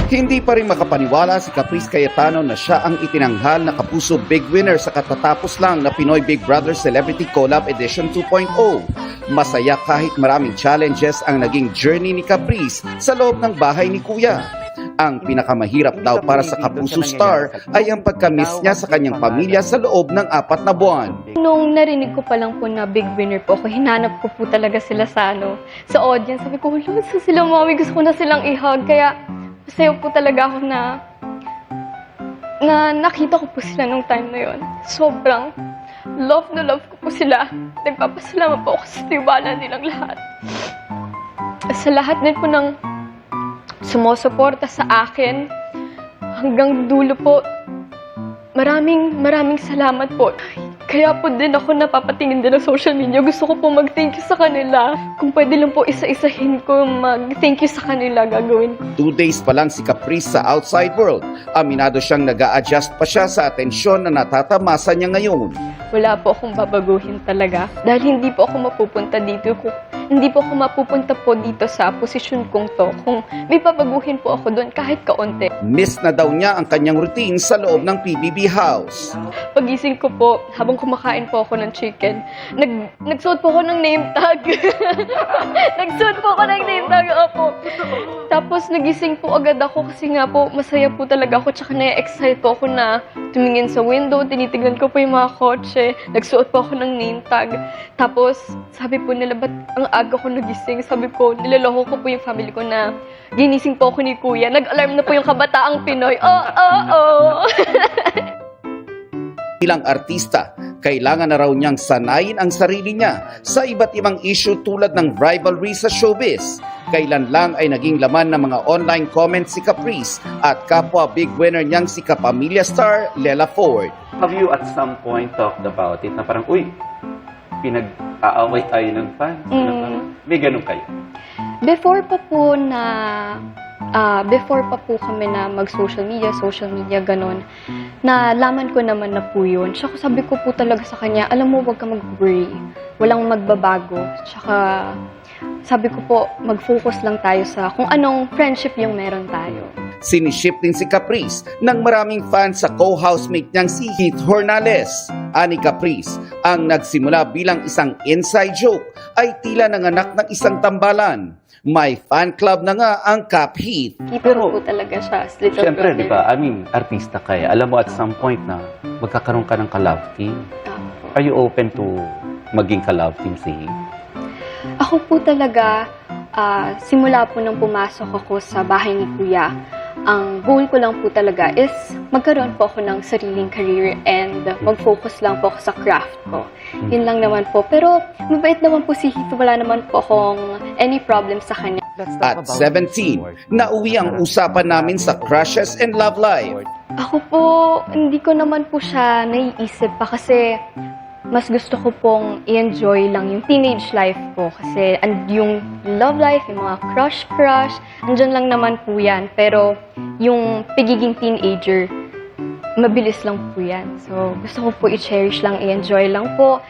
Hindi pa rin makapaniwala si Caprice Cayetano na siya ang itinanghal na kapuso big winner sa katatapos lang na Pinoy Big Brother Celebrity Collab Edition 2.0. Masaya kahit maraming challenges ang naging journey ni Caprice sa loob ng bahay ni Kuya. Ang pinakamahirap daw para sa kapuso star ay ang pagka-miss niya sa kanyang pamilya sa loob ng 4 na buwan. Nung narinig ko pa lang po na big winner po ako, hinanap ko po talaga sila sa audience. Sabi ko, saan sila, mami? Gusto ko na silang i-hug. Kaya masaya po talaga ako na nakita ko po sila nung time na yon. Sobrang love na love ko po sila. Nagpapasalamat po ako sa tiwala nilang lahat. Sa lahat din po ng sumusuporta sa akin hanggang dulo po. Maraming salamat po. Kaya po din ako napapatingin din ng social media. Gusto ko po mag-thank you sa kanila. Kung pwede lang po isa-isahin ko mag-thank you sa kanila gagawin. 2 days pa lang si Caprice sa outside world. Aminado siyang nag-a-adjust pa siya sa atensyon na natatamasa niya ngayon. Wala po akong babaguhin talaga. Dahil hindi po ako mapupunta dito. Hindi po ako mapupunta po dito sa posisyon kong to. Kung may babaguhin po ako doon kahit kaunti. Miss na daw niya ang kanyang routine sa loob ng PBB house. Pagising ko po, habang kumakain po ako ng chicken, nagsuot po ako ng name tag. Nagsuot po ako ng name tag, opo. Tapos nagising po agad ako kasi nga po masaya po talaga ako. Tsaka na-excite po ako na tumingin sa window, tinitignan ko po yung mga kotse. Nagsuot po ako ng name tag. Tapos sabi po nila, ba't ang aga ko nagising? Sabi ko, nilaloko ko po yung family ko na ginising po ako ni Kuya. Nag-alarm na po yung kabataang Pinoy. Oh. Bilang artista, kailangan na raw niyang sanayin ang sarili niya sa iba't ibang issue tulad ng rivalry sa showbiz. Kailan lang ay naging laman ng mga online comments si Caprice at kapwa big winner niyang si kapamilya star Lela Ford. Have you at some point talked about it na parang, pinag-aaway tayo ng fans? May ganun kayo? Before pa po kami na mag-social media, ganon, nalaman ko naman na po yun. Tsaka sabi ko po talaga sa kanya, alam mo, wag ka mag-worry. Walang magbabago. Tsaka sabi ko po, mag-focus lang tayo sa kung anong friendship yung meron tayo. Siniship din si Caprice ng maraming fans sa co-housemate niyang si Heath Hornales. Ani Caprice, ang nagsimula bilang isang inside joke ay tila nanganak ng isang tambalan. May fan club na nga ang Cap Heath. Pero po talaga siya as little Siyempre, brother. di ba? Artista ka eh. Alam mo at some point na magkakaroon ka ng ka-love team. Are you open to maging ka-love team si Heath? Ako po talaga, simula po nung pumasok ako sa bahay ni Kuya, ang goal ko lang po talaga is magkaroon po ako ng sariling career and mag-focus lang po ako sa craft ko. Yun lang naman po. Pero mabait naman po si Heath. Wala naman po akong any problem sa kanya. At 17, nauwi ang usapan namin sa crushes and love life. Ako po, hindi ko naman po siya naiisip pa kasi mas gusto ko pong i-enjoy lang yung teenage life ko kasi yung love life, yung mga crush, andyan lang naman po yan. Pero yung pagiging teenager, mabilis lang po yan. So gusto ko po i-cherish lang, i-enjoy lang po.